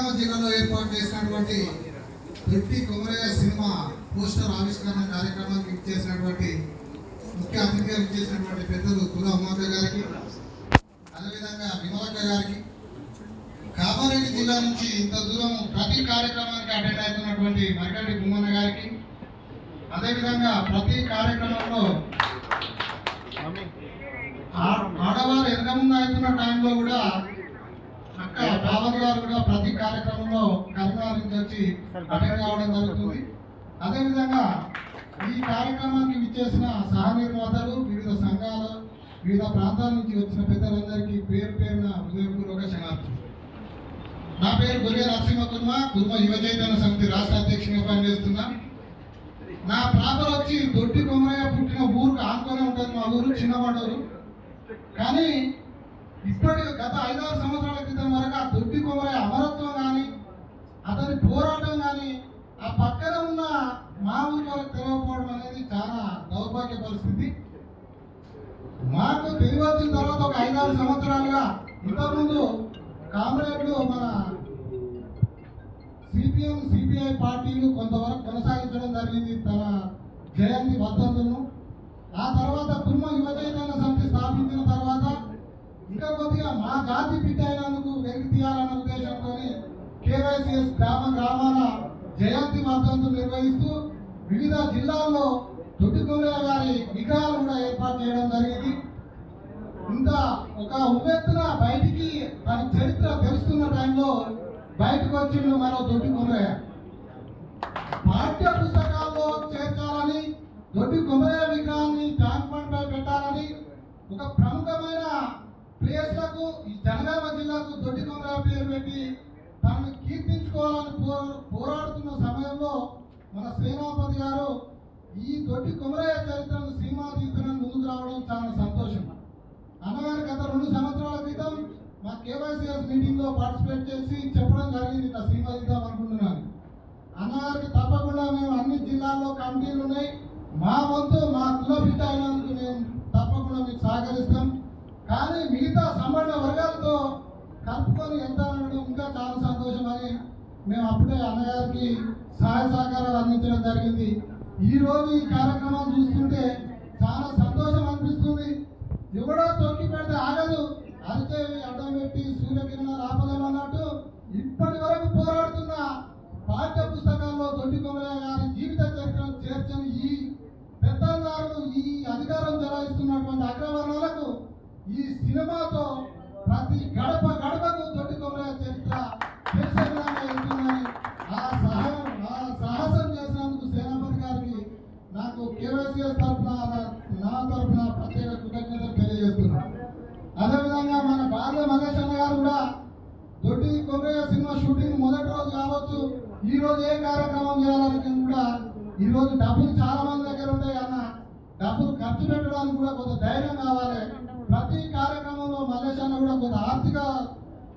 జనగామ జిల్లాలో ఏర్పాటు చేసినటువంటి తొట్టి కొమరయ్య సినిమా పోస్టర్ ఆవిష్కరణ కార్యక్రమానికి ఇచ్చేసినటువంటి ముఖ్య అతిథిగా ఇచ్చేసినటువంటి పెద్దలు తుల ఉమాక గారికి, అదేవిధంగా విమలక్క గారికి, కామారెడ్డి జిల్లా నుంచి ఇంత దూరం ప్రతి కార్యక్రమానికి అటెండ్ అవుతున్నటువంటి మరిగడ్డి గుమ్మన్న గారికి, అదేవిధంగా ప్రతి కార్యక్రమంలో ఆడవారు ఎంత ముందు అవుతున్న టైంలో కూడా అక్క బాబర్ గారు కూడా ప్రతి కార్యక్రమంలో కరీంనగర్ నుంచి వచ్చి అటెండ్ కావడం జరుగుతుంది. అదేవిధంగా ఈ కార్యక్రమానికి విచ్చేసిన సహ నిర్మాతలు, వివిధ సంఘాలు, వివిధ ప్రాంతాల నుంచి వచ్చిన పెద్దలందరికీ పేరు పేరున హృదయపూర్వక క్షమాపణలు. నా పేరు గొర్రె నరసింహ కుర్మ యువ చైతన్య సమితి రాష్ట్ర అధ్యక్షునిగా పనిచేస్తున్నా. నా ప్రాపర్ వచ్చి దొడ్డి కొమరయ్య పుట్టిన ఊరికి ఆనుకొని ఉంటుంది మా ఊరు చిన్నవాడూరు. కానీ ఇప్పటి గత 5-6 సంవత్సరాల క్రితం వరకు ఆ దొడ్డి కొమరయ్య అమరత్వం కానీ అతని పోరాటం కానీ ఆ పక్కన ఉన్న మా ఊరి వరకు తెలియకపోవడం అనేది చాలా దౌర్భాగ్య పరిస్థితి. మాకు తెలియవచ్చిన తర్వాత ఒక 5-6 సంవత్సరాలుగా ఇంతకుముందు కామ్రేడ్లు మన సిపిఎం సిపిఐ పార్టీలు కొంతవరకు కొనసాగించడం జరిగింది తన జయంతి వర్ధంతులను. ఆ తర్వాత కుర్మ యువ చైతన్య సమితి స్థాపించిన తర్వాత ఇంకా కొద్దిగా మా జాతి బిడ్డ అయినందుకు వెలికి తీయాలన్న ఉద్దేశంతో కేవైసీఎస్ గ్రామాల జయంతి వర్ధంతులు నిర్వహిస్తూ వివిధ జిల్లాల్లో దొడ్డి కొమరయ్య గారి విగ్రహాలు కూడా ఏర్పాటు చేయడం జరిగింది. ఇంత ఒక ఉవ్వెత్తున బయటికి తన చరిత్ర తెలుస్తున్న టైంలో బయటకు వచ్చిండు మరో దొడ్డి కొమరయ్య. పాఠ్య పుస్తకాల్లో చేర్చాలని, దొడ్డి కొమరయ్య విగ్రహాన్ని ట్యాంక్ బండ్ పై పెట్టాలని ఒక ప్రముఖమైన ప్లేస్లకు ఈ జనగామ జిల్లాకు దొడ్డి కొమరయ్య పేరు పెట్టి తనను కీర్తించుకోవాలని పోరాడుతున్న సమయంలో మన సేనాపతి గారు ఈ దొడ్డి కొమరయ్య చరిత్రను సినిమా తీస్తున్న ముందుకు రావడం చాలా సంతోషం. అన్నగారు గత 2 సంవత్సరాల క్రితం మా కేవైసీఎస్ మీటింగ్ లో పార్టిసిపేట్ చేసి చెప్పడం జరిగింది, ఇట్లా సినిమా తీద్దాం అనుకుంటున్నాను. అన్నగారికి తప్పకుండా మేము అన్ని జిల్లాల్లో కమిటీలు ఉన్నాయి, మా వంతు మా కుల బిడ్డ అయినందుకు మేము తప్పకుండా మీకు సహకరిస్తాం, కానీ మిగతా సంబంధ వర్గాలతో కలుపుకొని ఎంత ఇంకా చాలా సంతోషం అని మేము అప్పుడే అన్నగారికి సహాయ సహకారాలు అందించడం జరిగింది. ఈ రోజు ఈ కార్యక్రమం చూస్తుంటే చాలా సంతోషం అనిపిస్తుంది. ఎవడో తొక్కి పెడితే ఆగదు, అరిచేవి అడ్డం పెట్టి సూర్యకిరణాలు ఆపలేము అన్నట్టు ఇప్పటి వరకు పోరాడుతున్న పాఠ్య పుస్తకాల్లో దొడ్డి కొమరయ్య గారి జీవిత చరిత్రను చేర్చని ఈ పెద్దదారులు, ఈ అధికారం చెలాయిస్తున్నటువంటి అగ్రవర్ణాలకు ఈ సినిమాతో ప్రతి గడప గడపకు దొడ్డి కొమరయ్య చరిత్ర తెలిసే విధంగా వెళ్తుందని ఆ సాహసం చేసినందుకు సేనాపతి గారికి నాకు కేవైసీఎస్ తరఫున నా తరఫున ప్రత్యేక కృతజ్ఞతలు తెలియజేస్తున్నాను. అదేవిధంగా మన బార్ల మహేష్ అన్న గారు కూడా దొడ్డి కొమరయ్య సినిమా షూటింగ్ మొదటి రోజు కావచ్చు, ఈ రోజు ఏ కార్యక్రమం చేయాలని కూడా ఈ రోజు డబ్బులు చాలా మంది దగ్గర ఉంటాయి అన్న, డబ్బులు ఖర్చు పెట్టడానికి కూడా కొంత ధైర్యం కావాలి. ప్రతి కార్యక్రమంలో మహేష్ అన్న కూడా కొంత ఆర్థిక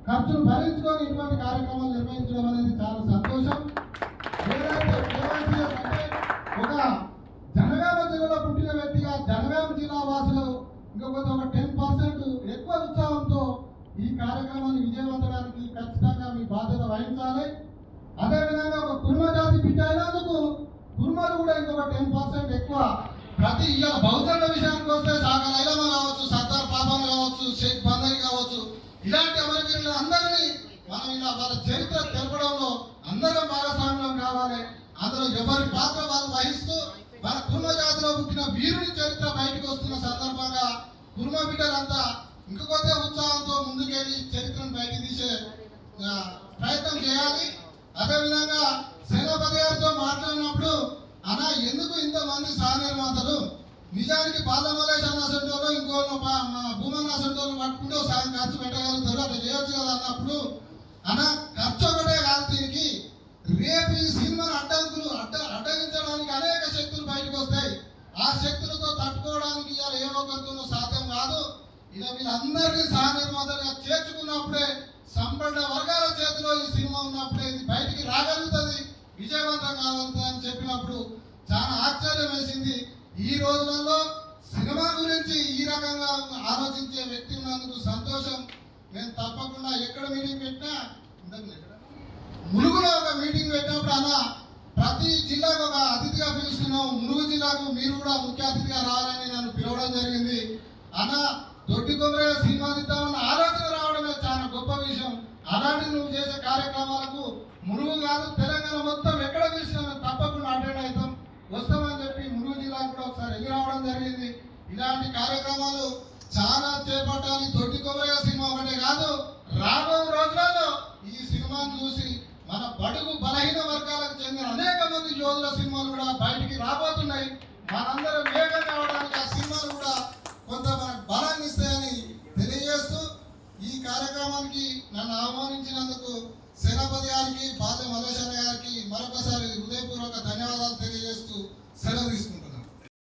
ఖర్చును భరించుకొని ఇటువంటి కార్యక్రమాలు నిర్వహించడం అనేది చాలా సంతోషం. ఏదైతే కేవైసీఎస్ అంటే ఒక జనగామ జిల్లాలో పుట్టిన వ్యక్తిగా జనగామ జిల్లా వాసులు ఇంకొక 10% ఎక్కువ ఉత్సాహంతో ఈ కార్యక్రమాన్ని విజయవంతడానికి ఖచ్చితంగా మీ బాధ్యత వహించాలి. అదేవిధంగా ఒక కుర్మ జాతి బిడ్డ అయినందుకు కుర్మలు కూడా ఇంకొక 10% ఎక్కువ ప్రతి బహుజనుల విషయానికి వస్తే సాగర్ ఐలమ్మ కావచ్చు, సర్దార్ పాపన్న కావచ్చు, షేక్ బందరి కావచ్చు, ఇలాంటి అమరవీరులు అందరినీ మనం ఇలా వాళ్ళ చరిత్ర తెలపడంలో అందరం భాగస్వామ్యం కావాలి. అందులో ఎవరి పాత్ర వాళ్ళు వహిస్తూ మన కుర్మ జాతిలో పుట్టిన వీరుని చరిత్ర బయటకు వస్తున్న సందర్భంగా కుర్మ బిడ్డలంతా ఇంకొక ఉత్సాహంతో ముందుకెళ్ళి చరిత్రను బయటకు తీసే ప్రయత్నం చేయాలి. అదేవిధంగా సేనాపతి గారితో మాట్లాడినప్పుడు అన్నా ఎందుకు ఇంతమంది సహ నిర్మాతలు, నిజానికి బాలమలేష్ అన్న అసంటోళ్ళు ఇంకో భూమన్న అసంటోళ్ళు పట్టుకుంటే సగం ఖర్చు పెట్టగలుగుతారు, అట్లా చేయొచ్చు కదా అన్నప్పుడు అన్న ఖర్చు ఒకటే కాదు, దీనికి రేపు ఈ సినిమాను అడ్డగించడానికి అనేక శక్తులు బయటకు వస్తాయి. ఆ శక్తులతో తట్టుకోవడానికి ఇవాళ ఏ ఒక్కరితో సాధ్యం కాదు. ఇలా వీళ్ళందరినీ సహ నిర్మాతలుగా చేర్చుకున్నప్పుడే సంపన్న వర్గాల చేతిలో ఈ సినిమా ఉన్నప్పుడే ఇది బయటికి రాగలుగుతుంది, విజయవంతం కాగలుగుతుంది అని చెప్పినప్పుడు చాలా ఆశ్చర్యం వేసింది. ఈ రోజులలో సినిమా గురించి ఈ రకంగా ఆలోచించే వ్యక్తి ఉన్నందుకు సంతోషం. నేను తప్పకుండా ఎక్కడ మీటింగ్ పెట్టినా ములుగులో ఒక మీటింగ్ పెట్టినప్పుడు అన్న ప్రతి జిల్లాకు ఒక అతిథిగా పిలుస్తున్నాం, ములుగు జిల్లాకు మీరు కూడా ముఖ్య అతిథిగా రావాలని నన్ను పిలవడం జరిగింది. అన్న దొడ్డి కొబ్బరి సినిమా తీద్దామన్న ఆలోచన రావడమే చాలా గొప్ప విషయం. అలాంటి నువ్వు చేసే కార్యక్రమాలకు ములుగు కాదు తెలంగాణ మొత్తం ఎక్కడ పిలిచినా మేము తప్పకుండా అటెండ్ అవుతాం, వస్తామని చెప్పి ములుగు జిల్లాకు కూడా ఒకసారి ఎదురు రావడం జరిగింది. ఇలాంటి కార్యక్రమాలు చాలా చేపట్టాలి. దొడ్డి కొబ్బరి సినిమా ఒకటే కాదు, రాబో రోజులలో ఈ సినిమాను చూసి మన బడుగు బలహీన వర్గాలకు చెందిన అనేక మంది యోధుల సినిమాలు కూడా బయటికి రాబోతున్నాయి. మనందరం వేగంగా అవడానికి ఆ సినిమాలు కూడా